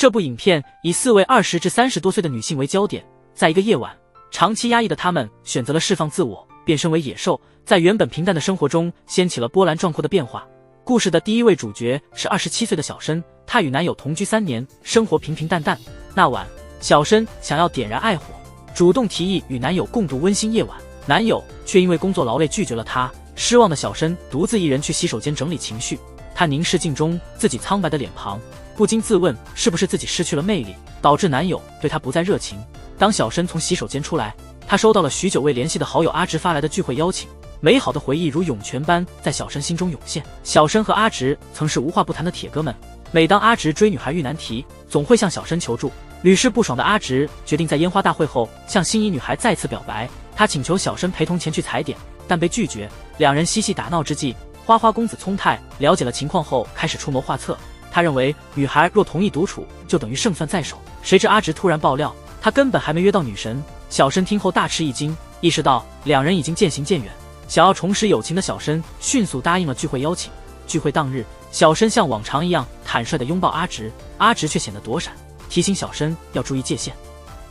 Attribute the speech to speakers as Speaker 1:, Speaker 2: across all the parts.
Speaker 1: 这部影片以4位20至30多岁的女性为焦点，在一个夜晚，长期压抑的她们选择了释放自我，变身为野兽，在原本平淡的生活中掀起了波澜壮阔的变化。故事的第一位主角是27岁的小申，她与男友同居3年，生活平平淡淡。那晚，小申想要点燃爱火，主动提议与男友共度温馨夜晚，男友却因为工作劳累拒绝了她。失望的小申独自一人去洗手间整理情绪，她凝视镜中自己苍白的脸庞，不禁自问是不是自己失去了魅力，导致男友对她不再热情。当小申从洗手间出来，她收到了许久未联系的好友阿直发来的聚会邀请，美好的回忆如涌泉般在小申心中涌现。小申和阿直曾是无话不谈的铁哥们，每当阿直追女孩遇难题，总会向小申求助。屡试不爽的阿直决定在烟花大会后向心仪女孩再次表白，他请求小申陪同前去踩点，但被拒绝。两人嬉戏打闹之际，花花公子聪太了解了情况后开始出谋划策。他认为女孩若同意独处，就等于胜算在手。谁知阿直突然爆料，他根本还没约到女神。小申听后大吃一惊，意识到两人已经渐行渐远。想要重拾友情的小申迅速答应了聚会邀请。聚会当日，小申像往常一样坦率地拥抱阿直，阿直却显得躲闪，提醒小申要注意界限。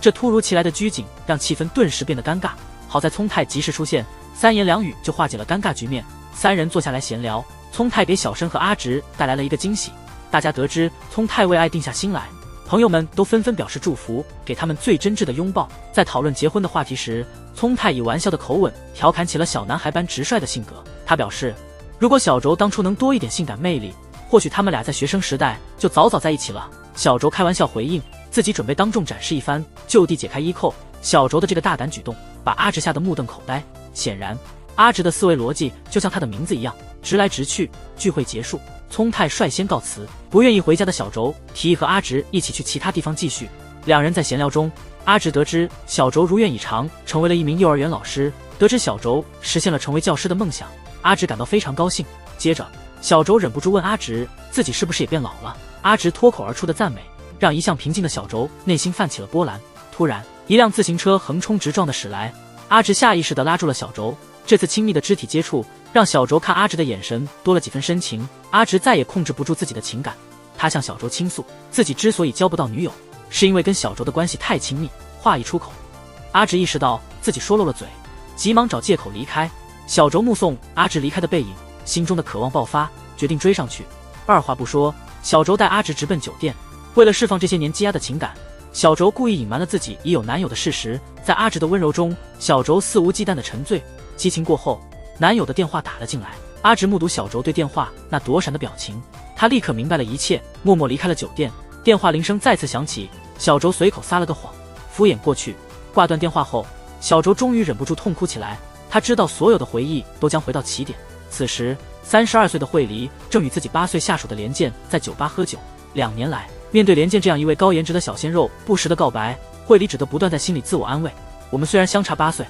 Speaker 1: 这突如其来的拘谨让气氛顿时变得尴尬，好在聪太及时出现，3言2语就化解了尴尬局面。三人坐下来闲聊，聪太给小申和阿直带来了一个惊喜。大家得知聪太为爱定下心来，朋友们都纷纷表示祝福，给他们最真挚的拥抱。在讨论结婚的话题时，聪太以玩笑的口吻调侃起了小男孩般直率的性格。他表示，如果小轴当初能多一点性感魅力，或许他们俩在学生时代就早早在一起了。小轴开玩笑回应，自己准备当众展示一番，就地解开衣扣。小轴的这个大胆举动把阿直吓得目瞪口呆。显然，阿直的思维逻辑就像他的名字一样，直来直去。聚会结束，聪太率先告辞，不愿意回家的小轴提议和阿直一起去其他地方继续。两人在闲聊中，阿直得知小轴如愿以偿成为了一名幼儿园老师，得知小轴实现了成为教师的梦想，阿直感到非常高兴。接着，小轴忍不住问阿直自己是不是也变老了。阿直脱口而出的赞美让一向平静的小轴内心泛起了波澜。突然，一辆自行车横冲直撞的驶来，阿直下意识地拉住了小轴。这次亲密的肢体接触让小轴看阿直的眼神多了几分深情。阿直再也控制不住自己的情感，他向小轴倾诉，自己之所以交不到女友，是因为跟小轴的关系太亲密。话一出口，阿直意识到自己说漏了嘴，急忙找借口离开。小轴目送阿直离开的背影，心中的渴望爆发，决定追上去。二话不说，小轴带阿直直奔酒店。为了释放这些年积压的情感，小轴故意隐瞒了自己已有男友的事实。在阿直的温柔中，小轴肆无忌惮地沉醉。激情过后，男友的电话打了进来。阿直目睹小轴对电话那躲闪的表情，他立刻明白了一切，默默离开了酒店。电话铃声再次响起，小轴随口撒了个谎，敷衍过去。挂断电话后，小轴终于忍不住痛哭起来。他知道所有的回忆都将回到起点。此时，32岁的惠梨正与自己8岁下属的连健在酒吧喝酒。2年来，面对连健这样一位高颜值的小鲜肉不时的告白，惠梨只得不断在心里自我安慰：我们虽然相差8岁，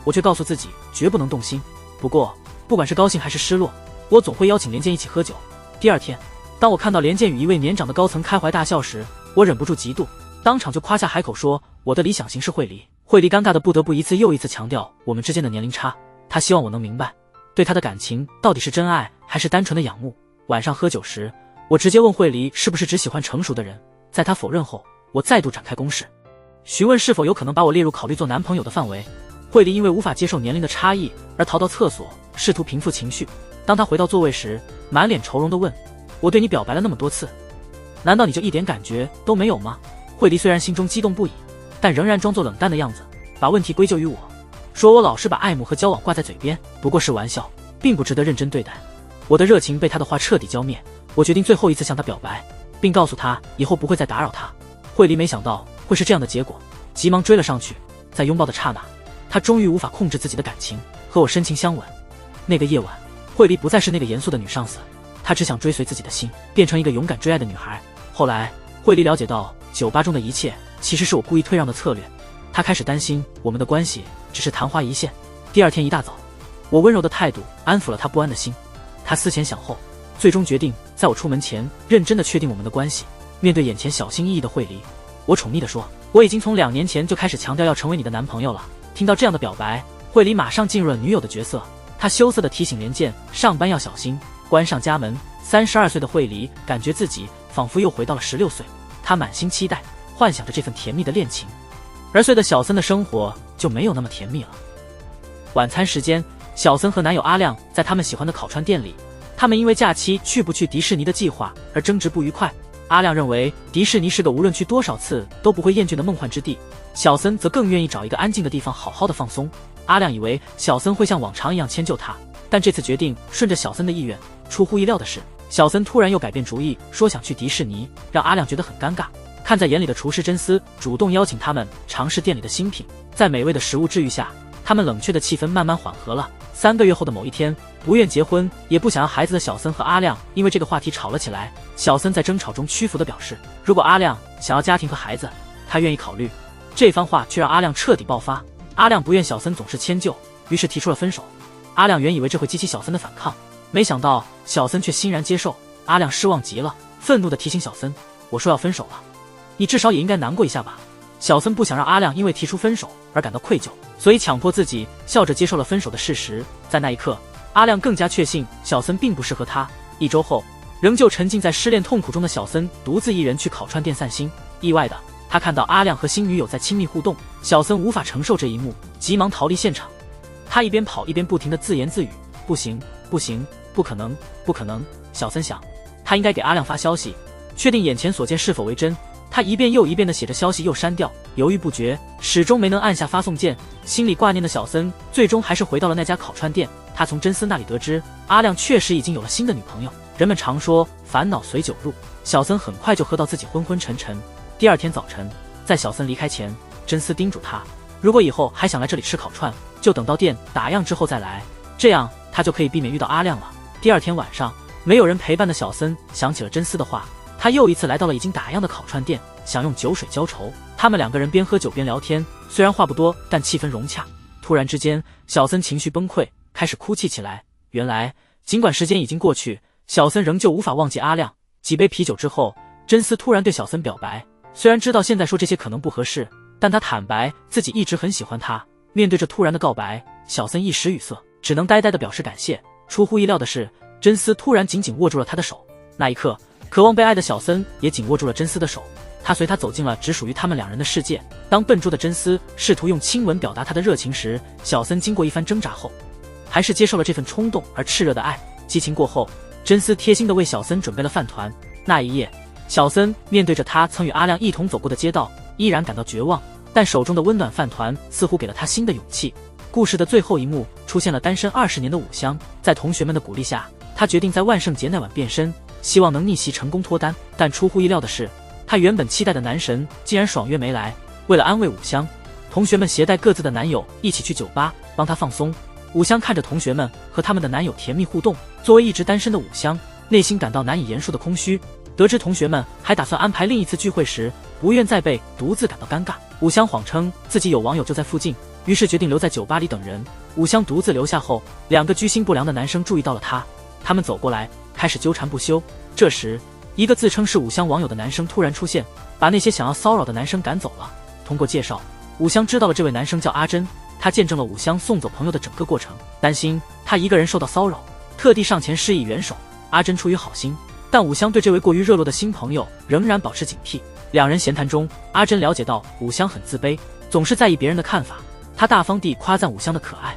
Speaker 1: 我却告诉自己绝不能动心。不过，不管是高兴还是失落，我总会邀请连健一起喝酒。第二天，当我看到连健与一位年长的高层开怀大笑时，我忍不住嫉妒，当场就夸下海口说我的理想型是惠梨。惠梨尴尬的不得不一次又一次强调我们之间的年龄差，她希望我能明白，对她的感情到底是真爱还是单纯的仰慕。晚上喝酒时，我直接问惠梨是不是只喜欢成熟的人，在她否认后，我再度展开攻势，询问是否有可能把我列入考虑做男朋友的范围。惠梨因为无法接受年龄的差异而逃到厕所，试图平复情绪。当她回到座位时，满脸愁容地问：我对你表白了那么多次，难道你就一点感觉都没有吗？惠梨虽然心中激动不已，但仍然装作冷淡的样子，把问题归咎于我，说我老是把爱慕和交往挂在嘴边，不过是玩笑，并不值得认真对待。我的热情被她的话彻底浇灭，我决定最后一次向她表白，并告诉她以后不会再打扰她。惠梨没想到会是这样的结果，急忙追了上去。在拥抱的刹那，她终于无法控制自己的感情，和我深情相吻。那个夜晚，惠梨不再是那个严肃的女上司，她只想追随自己的心，变成一个勇敢追爱的女孩。后来，惠梨了解到酒吧中的一切其实是我故意退让的策略，她开始担心我们的关系只是昙花一现。第二天一大早，我温柔的态度安抚了她不安的心，她思前想后，最终决定在我出门前认真的确定我们的关系。面对眼前小心翼翼的惠梨，我宠溺地说：我已经从2年前就开始强调要成为你的男朋友了。听到这样的表白，惠梨马上进入了女友的角色。她羞涩地提醒连健上班要小心。关上家门，32岁的惠梨感觉自己仿佛又回到了16岁。他满心期待，幻想着这份甜蜜的恋情。而随着小森的生活就没有那么甜蜜了。晚餐时间，小森和男友阿亮在他们喜欢的烤串店里，他们因为假期去不去迪士尼的计划而争执不愉快。阿亮认为迪士尼是个无论去多少次都不会厌倦的梦幻之地，小森则更愿意找一个安静的地方好好的放松。阿亮以为小森会像往常一样迁就他，但这次决定顺着小森的意愿。出乎意料的是，小森突然又改变主意，说想去迪士尼，让阿亮觉得很尴尬。看在眼里的厨师真丝主动邀请他们尝试店里的新品，在美味的食物治愈下，他们冷却的气氛慢慢缓和了。3个月后的某一天，不愿结婚也不想要孩子的小森和阿亮因为这个话题吵了起来。小森在争吵中屈服地表示，如果阿亮想要家庭和孩子，他愿意考虑。这番话却让阿亮彻底爆发。阿亮不愿小森总是迁就，于是提出了分手。阿亮原以为这会激起小森的反抗，没想到小森却欣然接受。阿亮失望极了，愤怒地提醒小森，我说要分手了，你至少也应该难过一下吧。小森不想让阿亮因为提出分手而感到愧疚，所以强迫自己笑着接受了分手的事实。在那一刻，阿亮更加确信小森并不适合他。1周后，仍旧沉浸在失恋痛苦中的小森独自一人去烤串店散心。意外的，他看到阿亮和新女友在亲密互动，小森无法承受这一幕，急忙逃离现场。他一边跑一边不停地自言自语，不行不行，不可能不可能。小森想，他应该给阿亮发消息，确定眼前所见是否为真。他一遍又一遍地写着消息又删掉，犹豫不决，始终没能按下发送键。心里挂念的小森最终还是回到了那家烤串店。他从真丝那里得知，阿亮确实已经有了新的女朋友。人们常说烦恼随酒入，小森很快就喝到自己昏昏沉沉。第2天早晨，在小森离开前，真丝叮嘱他，如果以后还想来这里吃烤串，就等到店打烊之后再来，这样他就可以避免遇到阿亮了。第2天晚上，没有人陪伴的小森想起了真丝的话，他又一次来到了已经打烊的烤串店，想用酒水浇愁。他们2个人边喝酒边聊天，虽然话不多，但气氛融洽。突然之间，小森情绪崩溃，开始哭泣起来。原来，尽管时间已经过去，小森仍旧无法忘记阿亮。几杯啤酒之后，真丝突然对小森表白。虽然知道现在说这些可能不合适，但他坦白自己一直很喜欢他。面对这突然的告白，小森一时语塞，只能呆呆地表示感谢。出乎意料的是，真丝突然紧紧握住了他的手。那一刻，渴望被爱的小森也紧握住了真丝的手，他随他走进了只属于他们2人的世界。当笨拙的真丝试图用亲吻表达他的热情时，小森经过一番挣扎后，还是接受了这份冲动而炽热的爱。激情过后，真丝贴心地为小森准备了饭团。那一夜，小森面对着他曾与阿亮一同走过的街道，依然感到绝望，但手中的温暖饭团似乎给了他新的勇气。故事的最后一幕出现了单身20年的武香，在同学们的鼓励下，他决定在万圣节那晚变身，希望能逆袭成功脱单。但出乎意料的是，他原本期待的男神竟然爽约没来。为了安慰武香，同学们携带各自的男友一起去酒吧帮他放松。武香看着同学们和他们的男友甜蜜互动，作为一直单身的武香，内心感到难以言述的空虚。得知同学们还打算安排另一次聚会时，不愿再被独自感到尴尬。武香谎称自己有网友就在附近，于是决定留在酒吧里等人。武香独自留下后，2个居心不良的男生注意到了他，他们走过来开始纠缠不休。这时，一个自称是武香网友的男生突然出现，把那些想要骚扰的男生赶走了。通过介绍，武香知道了这位男生叫阿珍，他见证了武香送走朋友的整个过程，担心他一个人受到骚扰，特地上前施以援手。阿珍出于好心，但武香对这位过于热络的新朋友仍然保持警惕。2人闲谈中，阿珍了解到武香很自卑，总是在意别人的看法。他大方地夸赞武香的可爱，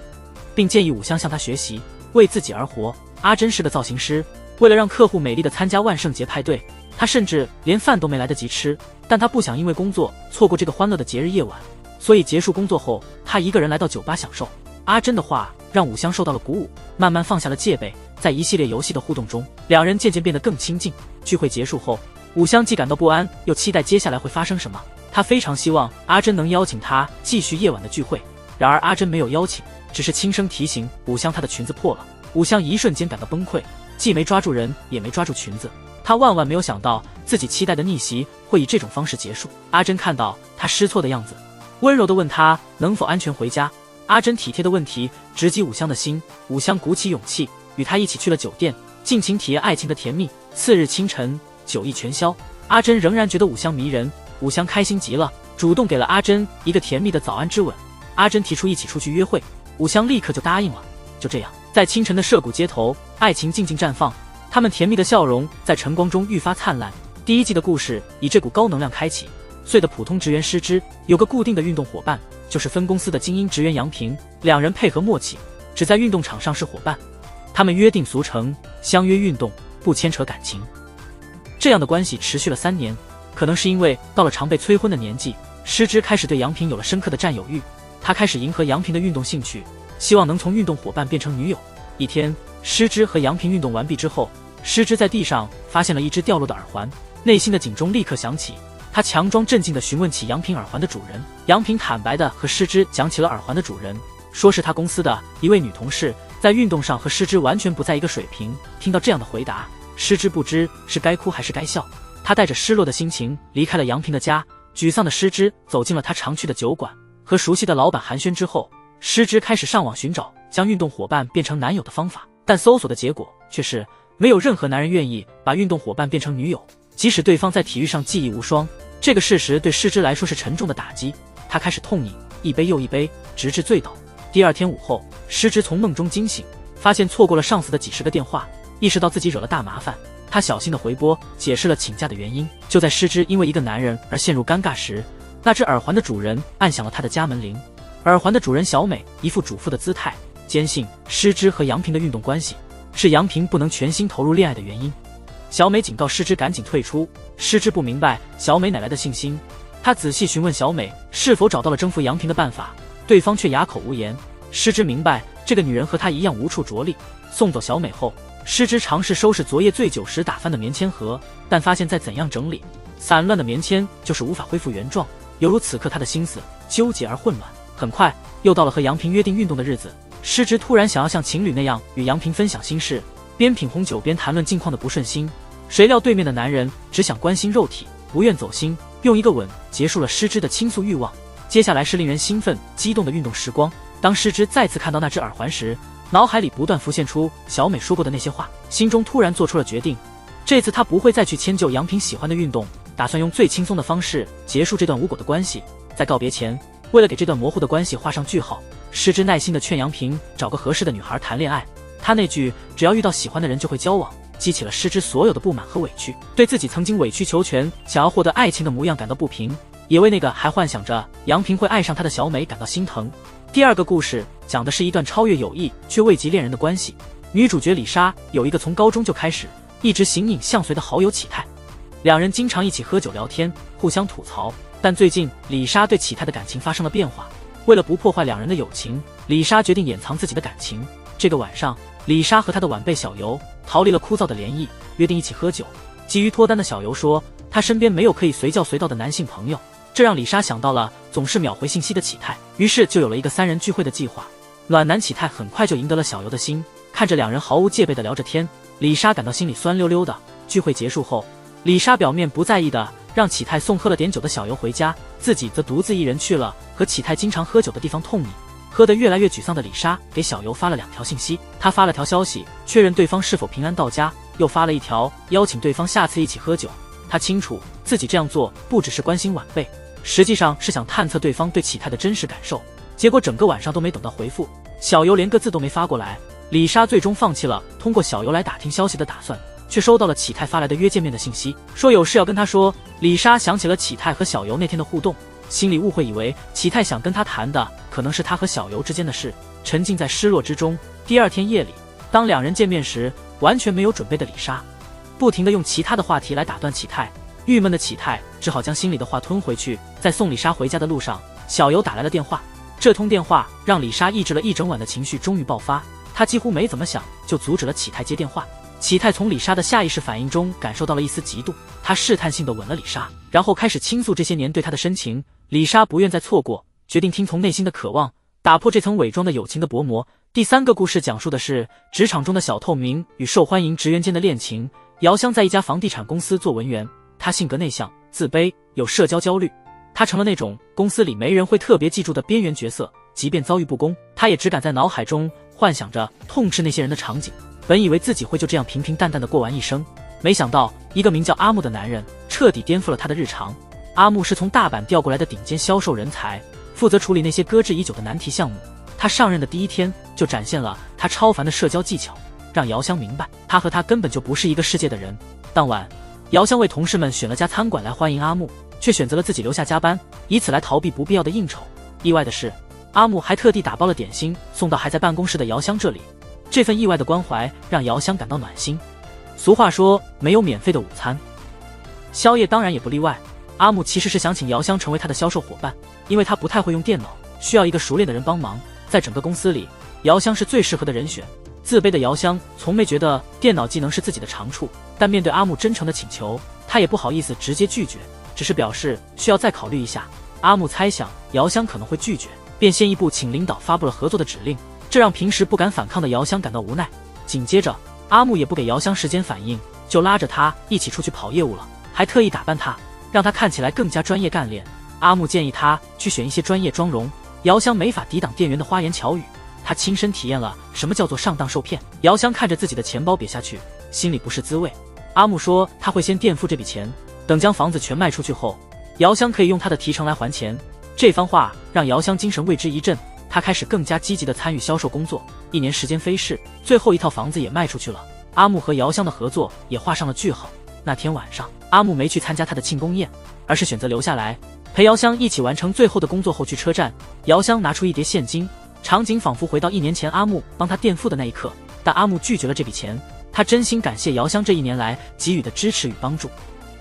Speaker 1: 并建议武香向他学习，为自己而活。阿珍是个造型师，为了让客户美丽地参加万圣节派对，他甚至连饭都没来得及吃。但他不想因为工作错过这个欢乐的节日夜晚，所以结束工作后，他一个人来到酒吧享受。阿珍的话让武香受到了鼓舞，慢慢放下了戒备。在一系列游戏的互动中，2人渐渐变得更亲近。聚会结束后，武香既感到不安，又期待接下来会发生什么。他非常希望阿珍能邀请他继续夜晚的聚会，然而阿珍没有邀请，只是轻声提醒武香她的裙子破了。武香一瞬间感到崩溃，既没抓住人，也没抓住裙子。他万万没有想到自己期待的逆袭会以这种方式结束。阿珍看到他失措的样子，温柔地问他能否安全回家。阿珍体贴的问题直击武香的心，武香鼓起勇气与他一起去了酒店，尽情体验爱情的甜蜜。次日清晨，酒意全消，阿珍仍然觉得武香迷人。武香开心极了，主动给了阿珍一个甜蜜的早安之吻。阿珍提出一起出去约会，武香立刻就答应了。就这样，在清晨的涉谷街头，爱情静静绽放，他们甜蜜的笑容在晨光中愈发灿烂。第一季的故事以这股高能量开启，穗的普通职员失之有个固定的运动伙伴，就是分公司的精英职员杨平，两人配合默契，只在运动场上是伙伴。他们约定俗成，相约运动，不牵扯感情。这样的关系持续了3年，可能是因为到了常被催婚的年纪，失之开始对杨平有了深刻的占有欲。他开始迎合杨平的运动兴趣，希望能从运动伙伴变成女友。一天，失之和杨平运动完毕之后，失之在地上发现了一只掉落的耳环，内心的警钟立刻响起。他强装镇静地询问起杨平耳环的主人，杨平坦白地和失之讲起了耳环的主人，说是他公司的一位女同事，在运动上和失之完全不在一个水平。听到这样的回答，失之不知是该哭还是该笑。他带着失落的心情离开了杨平的家，沮丧的失之走进了他常去的酒馆，和熟悉的老板寒暄之后，失之开始上网寻找将运动伙伴变成男友的方法，但搜索的结果却是没有任何男人愿意把运动伙伴变成女友，即使对方在体育上技艺无双。这个事实对失之来说是沉重的打击，他开始痛饮，一杯又一杯，直至醉倒。第二天午后，失之从梦中惊醒，发现错过了上司的几10个电话，意识到自己惹了大麻烦。他小心的回拨，解释了请假的原因。就在失之因为一个男人而陷入尴尬时，那只耳环的主人按响了他的家门铃。耳环的主人小美一副主妇的姿态，坚信失之和杨平的运动关系是杨平不能全心投入恋爱的原因。小美警告失之赶紧退出，失之不明白小美哪来的信心。他仔细询问小美是否找到了征服杨平的办法，对方却哑口无言。失之明白这个女人和他一样无处着力。送走小美后，失之尝试收拾昨夜醉酒时打翻的棉签盒，但发现再怎样整理，散乱的棉签就是无法恢复原状，犹如此刻他的心思纠结而混乱。很快又到了和杨平约定运动的日子，失之突然想要像情侣那样与杨平分享心事，边品红酒边谈论近况的不顺心。谁料对面的男人只想关心肉体，不愿走心，用一个吻结束了失之的倾诉欲望。接下来是令人兴奋激动的运动时光。当失之再次看到那只耳环时，脑海里不断浮现出小美说过的那些话，心中突然做出了决定。这次他不会再去迁就杨平喜欢的运动，打算用最轻松的方式结束这段无果的关系。在告别前，为了给这段模糊的关系画上句号，失之耐心地劝杨平找个合适的女孩谈恋爱。他那句只要遇到喜欢的人就会交往，激起了失之所有的不满和委屈，对自己曾经委曲求全想要获得爱情的模样感到不平，也为那个还幻想着杨平会爱上他的小美感到心疼。第二个故事讲的是一段超越友谊却未及恋人的关系。女主角李莎有一个从高中就开始一直形影相随的好友启泰，两人经常一起喝酒聊天，互相吐槽。但最近李莎对启泰的感情发生了变化，为了不破坏两人的友情，李莎决定掩藏自己的感情。这个晚上，李莎和她的晚辈小游逃离了枯燥的联谊，约定一起喝酒。急于脱单的小游说，他身边没有可以随叫随到的男性朋友，这让李莎想到了总是秒回信息的启泰，于是就有了一个3人聚会的计划。暖男启泰很快就赢得了小游的心，看着两人毫无戒备的聊着天，李莎感到心里酸溜溜的。聚会结束后，李莎表面不在意的让启泰送喝了点酒的小游回家，自己则独自一人去了和启泰经常喝酒的地方痛饮。喝得越来越沮丧的李莎给小游发了2条信息，她发了条消息确认对方是否平安到家，又发了一条邀请对方下次一起喝酒。她清楚自己这样做不只是关心晚辈，实际上是想探测对方对启泰的真实感受。结果整个晚上都没等到回复，小游连个字都没发过来。李莎最终放弃了通过小游来打听消息的打算，却收到了启泰发来的约见面的信息，说有事要跟他说。李莎想起了启泰和小游那天的互动，心里误会以为启泰想跟他谈的可能是他和小游之间的事，沉浸在失落之中。第二天夜里，当两人见面时，完全没有准备的李莎不停地用其他的话题来打断启泰，郁闷的启泰只好将心里的话吞回去。在送李莎回家的路上，小游打来了电话，这通电话让李莎抑制了一整晚的情绪终于爆发，她几乎没怎么想就阻止了启泰接电话。启泰从李莎的下意识反应中感受到了一丝嫉妒，他试探性地吻了李莎，然后开始倾诉这些年对他的深情。李莎不愿再错过，决定听从内心的渴望，打破这层伪装的友情的薄膜。第3个故事讲述的是职场中的小透明与受欢迎职员间的恋情。姚香在一家房地产公司做文员，他性格内向、自卑，有社交焦虑，他成了那种公司里没人会特别记住的边缘角色，即便遭遇不公，他也只敢在脑海中幻想着痛斥那些人的场景。本以为自己会就这样平平淡淡的过完一生，没想到一个名叫阿木的男人彻底颠覆了他的日常。阿木是从大阪调过来的顶尖销售人才，负责处理那些搁置已久的难题项目。他上任的第1天就展现了他超凡的社交技巧，让姚香明白他和他根本就不是一个世界的人。当晚，姚香为同事们选了家餐馆来欢迎阿木，却选择了自己留下加班，以此来逃避不必要的应酬。意外的是，阿木还特地打包了点心送到还在办公室的姚香这里，这份意外的关怀让姚香感到暖心。俗话说没有免费的午餐，宵夜当然也不例外。阿木其实是想请姚香成为他的销售伙伴，因为他不太会用电脑，需要一个熟练的人帮忙。在整个公司里，姚香是最适合的人选。自卑的姚香从没觉得电脑技能是自己的长处，但面对阿木真诚的请求，他也不好意思直接拒绝，只是表示需要再考虑一下。阿木猜想姚香可能会拒绝，便先一步请领导发布了合作的指令，这让平时不敢反抗的姚香感到无奈。紧接着，阿木也不给姚香时间反应，就拉着她一起出去跑业务了，还特意打扮她，让她看起来更加专业干练。阿木建议她去选一些专业妆容，姚香没法抵挡店员的花言巧语，她亲身体验了什么叫做上当受骗。姚香看着自己的钱包瘪下去，心里不是滋味。阿木说他会先垫付这笔钱，等将房子全卖出去后，姚香可以用他的提成来还钱。这番话让姚香精神为之一振，她开始更加积极地参与销售工作。1年时间飞逝，最后一套房子也卖出去了，阿木和姚香的合作也画上了句号。那天晚上，阿木没去参加他的庆功宴，而是选择留下来陪姚香一起完成最后的工作后去车站。姚香拿出一叠现金，场景仿佛回到1年前阿木帮他垫付的那一刻，但阿木拒绝了这笔钱。他真心感谢姚香这1年来给予的支持与帮助。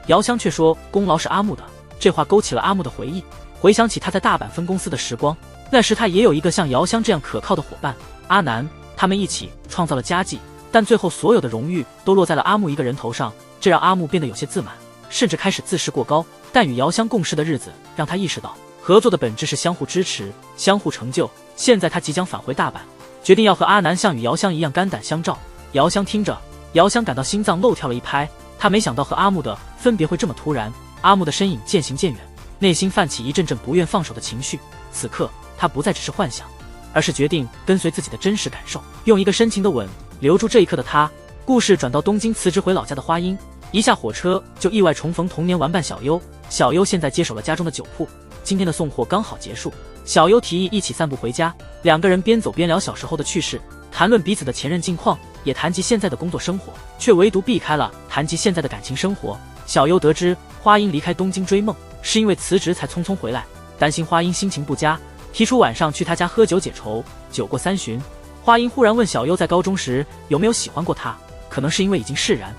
Speaker 1: 姚香却说功劳是阿木的，这话勾起了阿木的回忆，回想起他在大阪分公司的时光，那时他也有一个像姚香这样可靠的伙伴阿南，他们一起创造了佳绩，但最后所有的荣誉都落在了阿木一个人头上，这让阿木变得有些自满，甚至开始自视过高。但与姚香共事的日子让他意识到合作的本质是相互支持，相互成就。现在他即将返回大阪，决定要和阿南像与姚香一样肝胆相照。姚香听着，姚香感到心脏漏跳了一拍，他没想到和阿木的分别会这么突然。阿木的身影渐行渐远，内心泛起一阵阵不愿放手的情绪。此刻他不再只是幻想，而是决定跟随自己的真实感受，用一个深情的吻留住这一刻的他。故事转到东京辞职回老家的花音，一下火车就意外重逢童年玩伴小优。小优现在接手了家中的酒铺，今天的送货刚好结束，小优提议一起散步回家，两个人边走边聊小时候的趣事，谈论彼此的前任近况，也谈及现在的工作生活，却唯独避开了谈及现在的感情生活。小优得知花音离开东京追梦是因为辞职才匆匆回来，担心花音心情不佳，提出晚上去他家喝酒解愁。酒过3巡，花音忽然问小优在高中时有没有喜欢过他，可能是因为已经释然。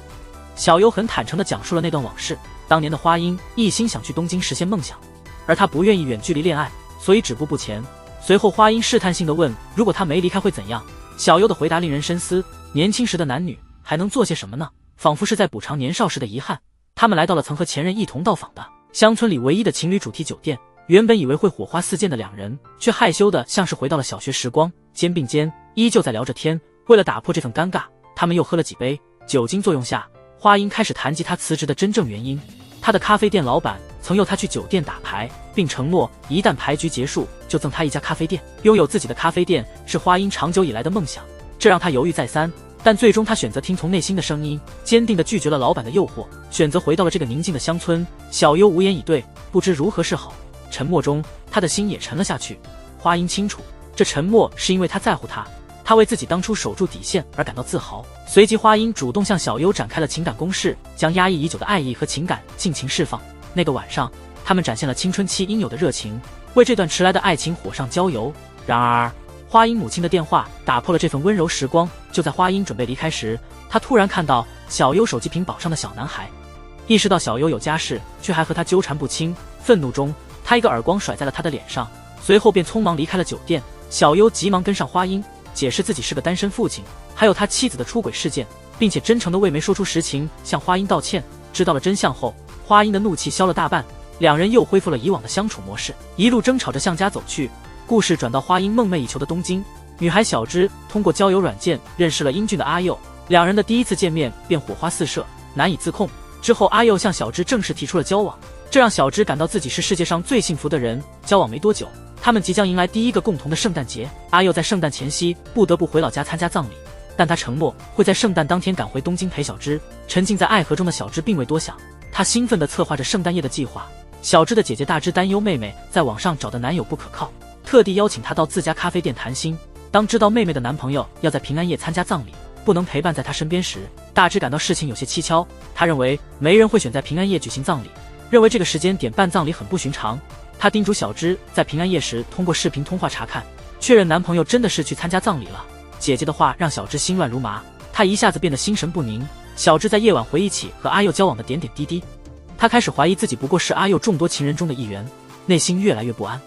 Speaker 1: 小优很坦诚地讲述了那段往事。当年的花音一心想去东京实现梦想，而他不愿意远距离恋爱，所以止步不前。随后花音试探性地问如果他没离开会怎样，小优的回答令人深思，年轻时的男女还能做些什么呢？仿佛是在补偿年少时的遗憾。他们来到了曾和前任一同到访的乡村里唯一的情侣主题酒店，原本以为会火花四溅的两人，却害羞的像是回到了小学时光，肩并肩依旧在聊着天。为了打破这份尴尬，他们又喝了几杯，酒精作用下，花音开始谈及他辞职的真正原因。他的咖啡店老板曾诱他去酒店打牌，并承诺一旦牌局结束就赠他一家咖啡店。拥有自己的咖啡店是花音长久以来的梦想，这让他犹豫再三，但最终他选择听从内心的声音，坚定地拒绝了老板的诱惑，选择回到了这个宁静的乡村。小优无言以对，不知如何是好。沉默中，他的心也沉了下去。花音清楚，这沉默是因为他在乎他，他为自己当初守住底线而感到自豪。随即花音主动向小优展开了情感攻势，将压抑已久的爱意和情感尽情释放。那个晚上，他们展现了青春期应有的热情，为这段迟来的爱情火上浇油。然而花音母亲的电话打破了这份温柔时光。就在花音准备离开时，她突然看到小优手机屏保上的小男孩，意识到小优有家室却还和他纠缠不清，愤怒中他一个耳光甩在了他的脸上，随后便匆忙离开了酒店。小优急忙跟上花音，解释自己是个单身父亲，还有他妻子的出轨事件，并且真诚的为没说出实情向花音道歉。知道了真相后，花音的怒气消了大半，两人又恢复了以往的相处模式，一路争吵着向家走去。故事转到花音梦寐以求的东京，女孩小芝通过交友软件认识了英俊的阿佑，两人的第一次见面便火花四射，难以自控。之后阿佑向小芝正式提出了交往，这让小芝感到自己是世界上最幸福的人。交往没多久，他们即将迎来第一个共同的圣诞节。阿佑在圣诞前夕不得不回老家参加葬礼，但他承诺会在圣诞当天赶回东京陪小芝。沉浸在爱河中的小芝并未多想，她兴奋地策划着圣诞夜的计划。小芝的姐姐大芝担忧妹妹在网上找的男友不可靠，特地邀请她到自家咖啡店谈心。当知道妹妹的男朋友要在平安夜参加葬礼，不能陪伴在他身边时，大芝感到事情有些蹊跷。他认为没人会选在平安夜举行葬礼，认为这个时间点办葬礼很不寻常。他叮嘱小芝在平安夜时通过视频通话查看，确认男朋友真的是去参加葬礼了。姐姐的话让小芝心乱如麻，她一下子变得心神不宁。小芝在夜晚回忆起和阿佑交往的点点滴滴，她开始怀疑自己不过是阿佑众多情人中的一员，内心越来越不安。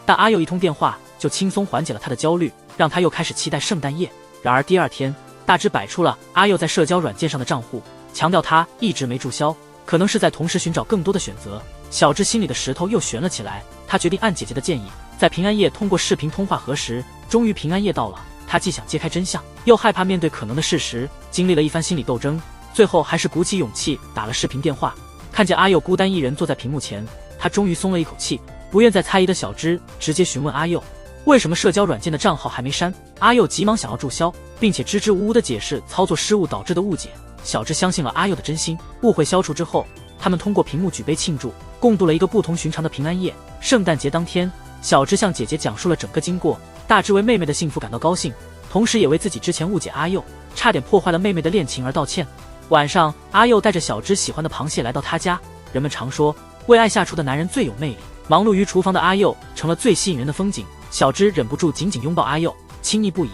Speaker 1: 但阿佑一通电话就轻松缓解了她的焦虑，让她又开始期待圣诞夜。然而第二天，大芝摆出了阿佑在社交软件上的账户，强调他一直没注销，可能是在同时寻找更多的选择。小芝心里的石头又悬了起来，她决定按姐姐的建议，在平安夜通过视频通话核实。终于平安夜到了，她既想揭开真相，又害怕面对可能的事实，经历了一番心理斗争，最后还是鼓起勇气打了视频电话。看见阿佑孤单一人坐在屏幕前，她终于松了一口气。不愿再猜疑的小芝直接询问阿佑，为什么社交软件的账号还没删？阿佑急忙想要注销，并且支支吾吾地解释操作失误导致的误解。小芝相信了阿佑的真心，误会消除之后，他们通过屏幕举杯庆祝，共度了一个不同寻常的平安夜。圣诞节当天，小芝向姐姐讲述了整个经过，大芝为妹妹的幸福感到高兴，同时也为自己之前误解阿佑，差点破坏了妹妹的恋情而道歉。晚上，阿佑带着小芝喜欢的螃蟹来到他家。人们常说，为爱下厨的男人最有魅力。忙碌于厨房的阿佑成了最吸引人的风景，小芝忍不住紧紧拥抱阿佑，亲昵不已，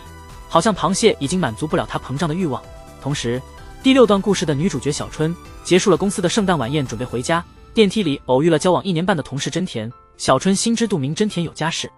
Speaker 1: 好像螃蟹已经满足不了她膨胀的欲望。同时，第6段故事的女主角小春结束了公司的圣诞晚宴，准备回家。电梯里偶遇了交往1年半的同事真田，小春心知肚明真田有家室，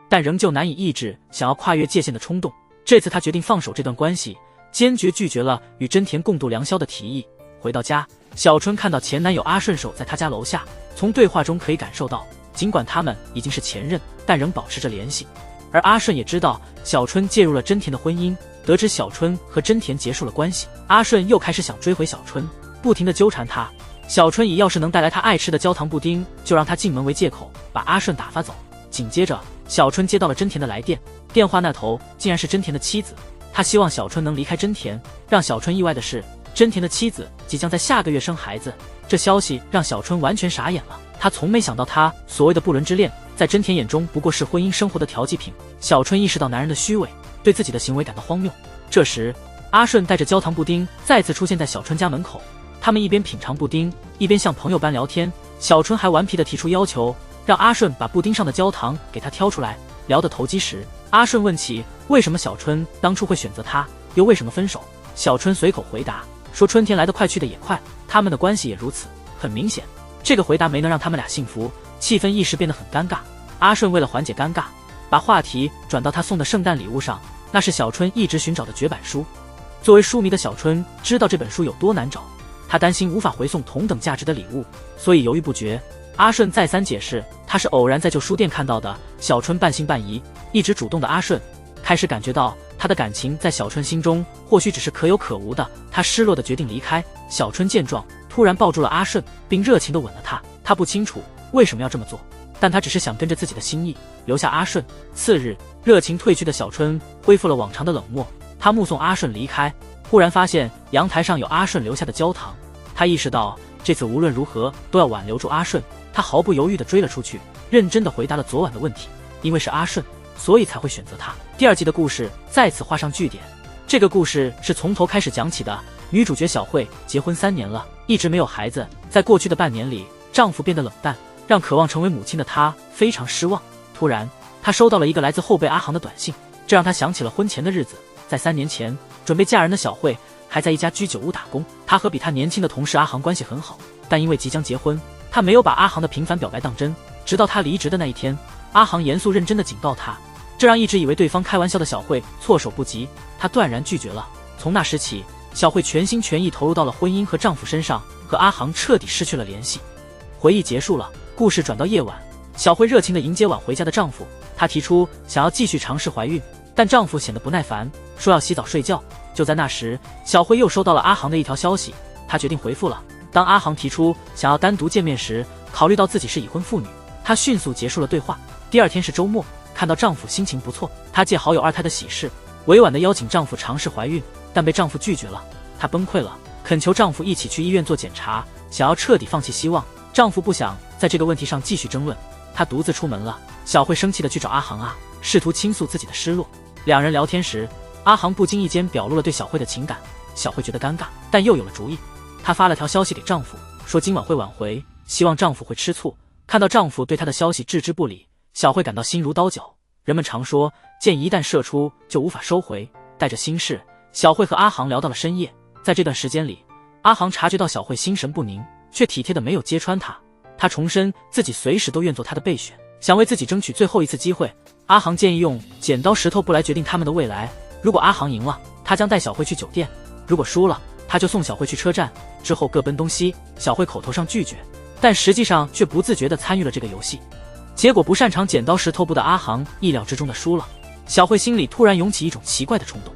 Speaker 1: 但仍旧难以抑制想要跨越界限的冲动。这次她决定放手这段关系，坚决拒绝了与真田共度良宵的提议。回到家，小春看到前男友阿顺守在她家楼下，从对话中可以感受到，尽管他们已经是前任，但仍保持着联系。而阿顺也知道小春介入了真田的婚姻，得知小春和真田结束了关系，阿顺又开始想追回小春，不停地纠缠她。小春以要是能带来她爱吃的焦糖布丁就让她进门为借口，把阿顺打发走。紧接着，小春接到了真田的来电，电话那头竟然是真田的妻子。他希望小春能离开真田。让小春意外的是，真田的妻子即将在下个月生孩子，这消息让小春完全傻眼了。他从没想到，他所谓的不伦之恋，在真田眼中不过是婚姻生活的调剂品。小春意识到男人的虚伪，对自己的行为感到荒谬。这时，阿顺带着焦糖布丁再次出现在小春家门口，他们一边品尝布丁，一边像朋友般聊天。小春还顽皮地提出要求，让阿顺把布丁上的焦糖给他挑出来。聊得投机时，阿顺问起为什么小春当初会选择他，又为什么分手。小春随口回答说，春天来得快去得也快，他们的关系也如此。很明显，这个回答没能让他们俩幸福，气氛一时变得很尴尬。阿顺为了缓解尴尬，把话题转到他送的圣诞礼物上，那是小春一直寻找的绝版书。作为书迷的小春知道这本书有多难找，他担心无法回送同等价值的礼物，所以犹豫不决。阿顺再三解释，他是偶然在旧书店看到的。小春半信半疑，一直主动的阿顺开始感觉到他的感情在小春心中或许只是可有可无的。他失落的决定离开。小春见状，突然抱住了阿顺，并热情地吻了他。他不清楚为什么要这么做，但他只是想跟着自己的心意留下阿顺。次日，热情褪去的小春恢复了往常的冷漠。他目送阿顺离开，忽然发现阳台上有阿顺留下的焦糖。他意识到这次无论如何都要挽留住阿顺，他毫不犹豫地追了出去，认真地回答了昨晚的问题。因为是阿顺，所以才会选择他。第2季的故事再次画上句点。这个故事是从头开始讲起的。女主角小慧结婚3年了，一直没有孩子。在过去的半年里，丈夫变得冷淡，让渴望成为母亲的她非常失望。突然，她收到了一个来自后辈阿航的短信，这让她想起了婚前的日子。在3年前，准备嫁人的小慧还在一家居酒屋打工。她和比她年轻的同事阿航关系很好，但因为即将结婚，她没有把阿航的平凡表白当真。直到她离职的那一天，阿航严肃认真地警告她，这让一直以为对方开玩笑的小慧措手不及。她断然拒绝了。从那时起，小慧全心全意投入到了婚姻和丈夫身上，和阿航彻底失去了联系。回忆结束了，故事转到夜晚，小慧热情地迎接晚回家的丈夫。她提出想要继续尝试怀孕，但丈夫显得不耐烦，说要洗澡睡觉。就在那时，小慧又收到了阿航的一条消息，她决定回复了。当阿航提出想要单独见面时，考虑到自己是已婚妇女，她迅速结束了对话。第2天是周末，看到丈夫心情不错，她借好友2胎的喜事，委婉地邀请丈夫尝试怀孕，但被丈夫拒绝了。她崩溃了，恳求丈夫一起去医院做检查，想要彻底放弃希望。丈夫不想在这个问题上继续争论，她独自出门了。小慧生气地去找阿航试图倾诉自己的失落。2人聊天时，阿航不经意间表露了对小慧的情感，小慧觉得尴尬，但又有了主意。她发了条消息给丈夫，说今晚会晚回，希望丈夫会吃醋。看到丈夫对她的消息置之不理，小慧感到心如刀绞。人们常说，箭一旦射出就无法收回。带着心事，小慧和阿航聊到了深夜。在这段时间里，阿航察觉到小慧心神不宁，却体贴的没有揭穿她。他重申自己随时都愿做她的备选，想为自己争取最后一次机会。阿航建议用剪刀石头布来决定他们的未来。如果阿航赢了，他将带小慧去酒店；如果输了，他就送小慧去车站，之后各奔东西。小慧口头上拒绝，但实际上却不自觉地参与了这个游戏。结果不擅长剪刀石头布的阿航意料之中的输了。小慧心里突然涌起一种奇怪的冲动，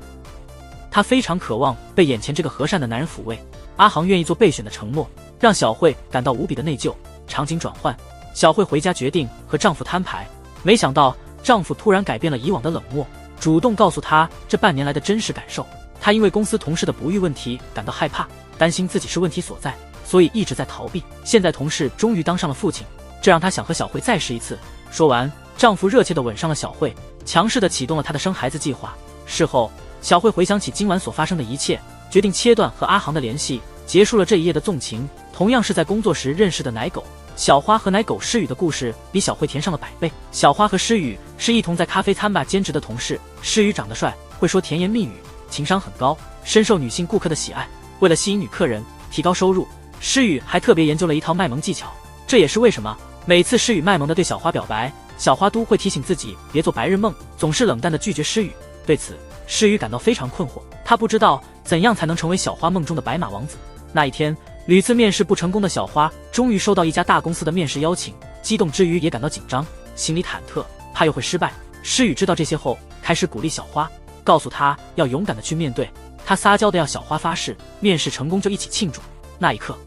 Speaker 1: 她非常渴望被眼前这个和善的男人抚慰。阿航愿意做备选的承诺，让小慧感到无比的内疚。场景转换，小慧回家决定和丈夫摊牌，没想到丈夫突然改变了以往的冷漠，主动告诉她这半年来的真实感受。她因为公司同事的不育问题感到害怕，担心自己是问题所在，所以一直在逃避。现在同事终于当上了父亲，这让她想和小慧再试一次。说完，丈夫热切地吻上了小慧，强势地启动了她的生孩子计划。事后，小慧回想起今晚所发生的一切，决定切断和阿航的联系，结束了这一夜的纵情。同样是在工作时认识的奶狗小花和奶狗诗雨的故事比小慧甜上了100倍。小花和诗雨是一同在咖啡餐吧兼职的同事，诗雨长得帅，会说甜言蜜语，情商很高，深受女性顾客的喜爱。为了吸引女客人，提高收入，诗雨还特别研究了一套卖萌技巧。这也是为什么每次诗雨卖萌的对小花表白，小花都会提醒自己别做白日梦，总是冷淡的拒绝诗雨。对此，诗雨感到非常困惑，她不知道怎样才能成为小花梦中的白马王子。那一天，屡次面试不成功的小花终于收到一家大公司的面试邀请，激动之余也感到紧张，心里忐忑，怕又会失败。诗雨知道这些后，开始鼓励小花，告诉她要勇敢的去面对。她撒娇的要小花发誓，面试成功就一起庆祝。那一刻，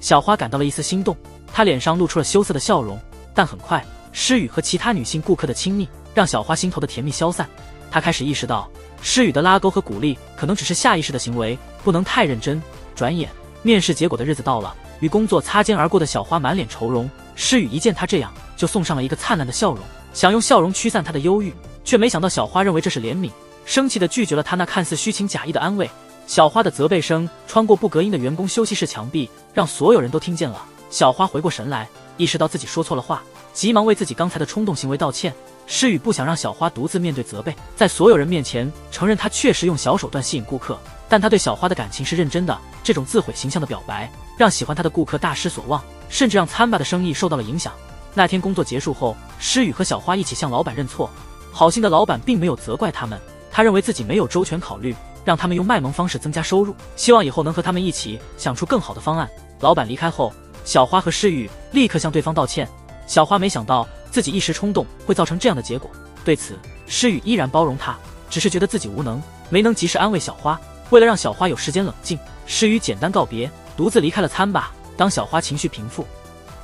Speaker 1: 小花感到了一丝心动，她脸上露出了羞涩的笑容。但很快，诗雨和其他女性顾客的亲密让小花心头的甜蜜消散。她开始意识到，诗雨的拉勾和鼓励可能只是下意识的行为，不能太认真。转眼，面试结果的日子到了，与工作擦肩而过的小花满脸愁容。诗雨一见她这样，就送上了一个灿烂的笑容，想用笑容驱散她的忧郁，却没想到小花认为这是怜悯，生气地拒绝了她那看似虚情假意的安慰。小花的责备声穿过不隔音的员工休息室墙壁，让所有人都听见了。小花回过神来，意识到自己说错了话，急忙为自己刚才的冲动行为道歉。诗雨不想让小花独自面对责备，在所有人面前承认她确实用小手段吸引顾客，但她对小花的感情是认真的。这种自毁形象的表白让喜欢她的顾客大失所望，甚至让餐吧的生意受到了影响。那天工作结束后，诗雨和小花一起向老板认错。好心的老板并没有责怪他们，他认为自己没有周全考虑，让他们用卖萌方式增加收入，希望以后能和他们一起想出更好的方案。老板离开后，小花和诗雨立刻向对方道歉。小花没想到自己一时冲动会造成这样的结果，对此诗雨依然包容她，只是觉得自己无能，没能及时安慰小花。为了让小花有时间冷静，诗雨简单告别，独自离开了餐吧。当小花情绪平复，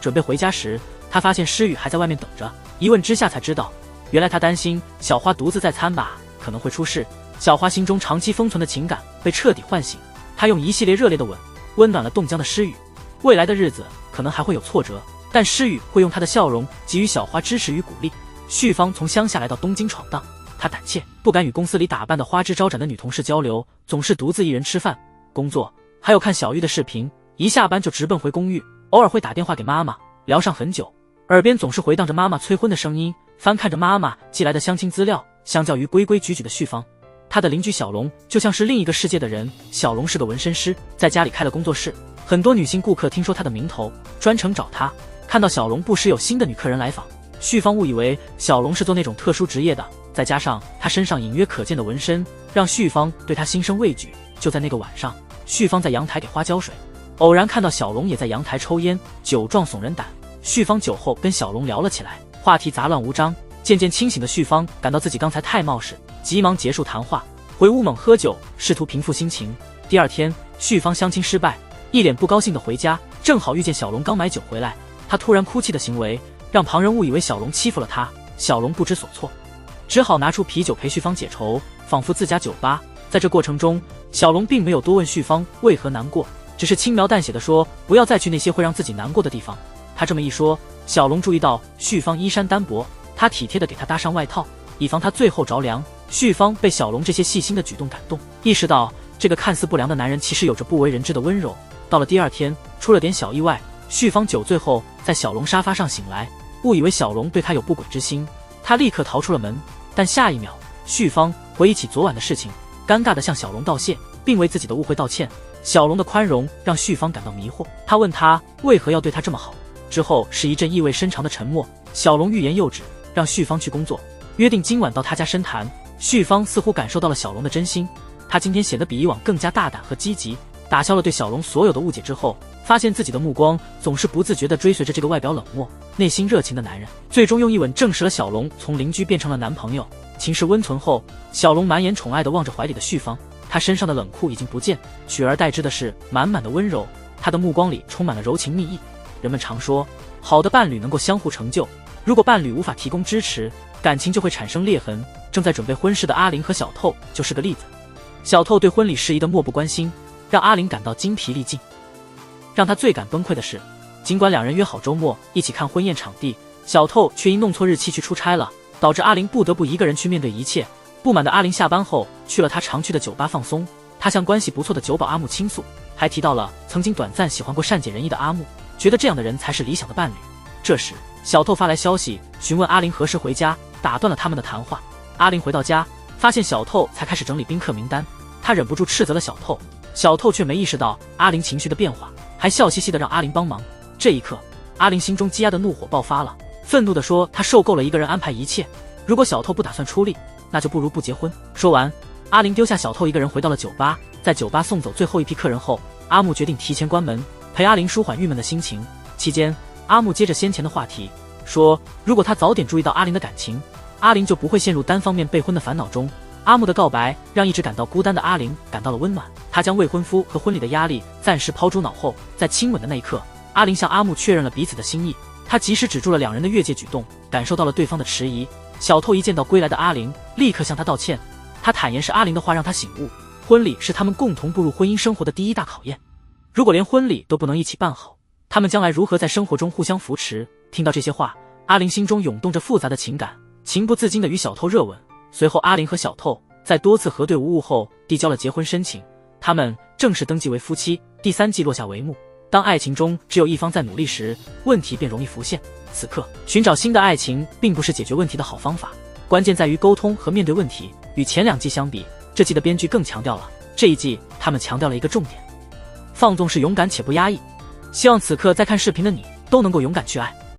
Speaker 1: 准备回家时，她发现诗雨还在外面等着。一问之下才知道，原来她担心小花独自在餐吧可能会出事。小花心中长期封存的情感被彻底唤醒，她用一系列热烈的吻温暖了冻僵的诗雨。未来的日子可能还会有挫折，但诗雨会用她的笑容给予小花支持与鼓励。旭芳从乡下来到东京闯荡，她胆怯，不敢与公司里打扮的花枝招展的女同事交流，总是独自一人吃饭、工作，还有看小玉的视频。一下班就直奔回公寓，偶尔会打电话给妈妈，聊上很久，耳边总是回荡着妈妈催婚的声音，翻看着妈妈寄来的相亲资料。相较于规规矩矩的旭芳，她的邻居小龙就像是另一个世界的人。小龙是个纹身师，在家里开了工作室，很多女性顾客听说他的名头，专程找他。看到小龙不时有新的女客人来访，旭芳误以为小龙是做那种特殊职业的，再加上他身上隐约可见的纹身，让旭芳对他心生畏惧。就在那个晚上，旭芳在阳台给花浇水，偶然看到小龙也在阳台抽烟，酒壮怂人胆。旭芳酒后跟小龙聊了起来，话题杂乱无章。渐渐清醒的旭芳感到自己刚才太冒失，急忙结束谈话，回屋猛喝酒，试图平复心情。第二天，旭芳相亲失败，一脸不高兴的回家，正好遇见小龙刚买酒回来。他突然哭泣的行为让旁人误以为小龙欺负了他，小龙不知所措，只好拿出啤酒陪旭芳解愁，仿佛自家酒吧。在这过程中，小龙并没有多问旭芳为何难过，只是轻描淡写的说不要再去那些会让自己难过的地方。他这么一说，小龙注意到旭芳衣衫单薄，他体贴的给她搭上外套，以防她最后着凉。旭芳被小龙这些细心的举动感动，意识到这个看似不良的男人其实有着不为人知的温柔。到了第二天，出了点小意外，旭芳酒醉后在小龙沙发上醒来，误以为小龙对他有不轨之心，他立刻逃出了门。但下一秒，旭芳回忆起昨晚的事情，尴尬地向小龙道谢，并为自己的误会道歉。小龙的宽容让旭芳感到迷惑，他问他为何要对他这么好。之后是一阵意味深长的沉默。小龙欲言又止，让旭芳去工作，约定今晚到他家深谈。旭芳似乎感受到了小龙的真心，他今天显得比以往更加大胆和积极，打消了对小龙所有的误解之后，发现自己的目光总是不自觉地追随着这个外表冷漠、内心热情的男人，最终用一吻证实了小龙从邻居变成了男朋友。情势温存后，小龙满眼宠爱地望着怀里的旭芳，他身上的冷酷已经不见，取而代之的是满满的温柔，他的目光里充满了柔情蜜意。人们常说，好的伴侣能够相互成就，如果伴侣无法提供支持，感情就会产生裂痕。正在准备婚事的阿玲和小透就是个例子。小透对婚礼事宜的漠不关心，让阿玲感到精疲力尽。让他最感崩溃的是，尽管两人约好周末一起看婚宴场地，小透却因弄错日期去出差了，导致阿玲不得不一个人去面对一切。不满的阿玲下班后去了她常去的酒吧放松，她向关系不错的酒保阿木倾诉，还提到了曾经短暂喜欢过善解人意的阿木，觉得这样的人才是理想的伴侣。这时小透发来消息询问阿玲何时回家，打断了他们的谈话。阿玲回到家，发现小透才开始整理宾客名单，她忍不住斥责了小透，小透却没意识到阿玲情绪的变化，还笑嘻嘻地让阿玲帮忙。这一刻，阿玲心中积压的怒火爆发了，愤怒地说她受够了一个人安排一切，如果小透不打算出力，那就不如不结婚。说完，阿玲丢下小透一个人回到了酒吧。在酒吧送走最后一批客人后，阿木决定提前关门，陪阿玲舒缓郁闷的心情。期间，阿木接着先前的话题说，如果他早点注意到阿玲的感情，阿玲就不会陷入单方面备婚的烦恼中。阿木的告白让一直感到孤单的阿玲感到了温暖，她将未婚夫和婚礼的压力暂时抛诸脑后。在亲吻的那一刻，阿玲向阿木确认了彼此的心意，她及时止住了两人的越界举动，感受到了对方的迟疑。小透一见到归来的阿玲，立刻向她道歉，他坦言是阿玲的话让他醒悟，婚礼是他们共同步入婚姻生活的第一大考验，如果连婚礼都不能一起办好，他们将来如何在生活中互相扶持？听到这些话，阿玲心中涌动着复杂的情感，情不自禁地与小透热吻。随后阿玲和小透在多次核对无误后递交了结婚申请，他们正式登记为夫妻。第3季落下帷幕。当爱情中只有一方在努力时，问题便容易浮现。此刻寻找新的爱情并不是解决问题的好方法，关键在于沟通和面对问题。与前2季相比，这季的编剧更强调了，这一季他们强调了一个重点，放纵是勇敢且不压抑。希望此刻在看视频的你都能够勇敢去爱。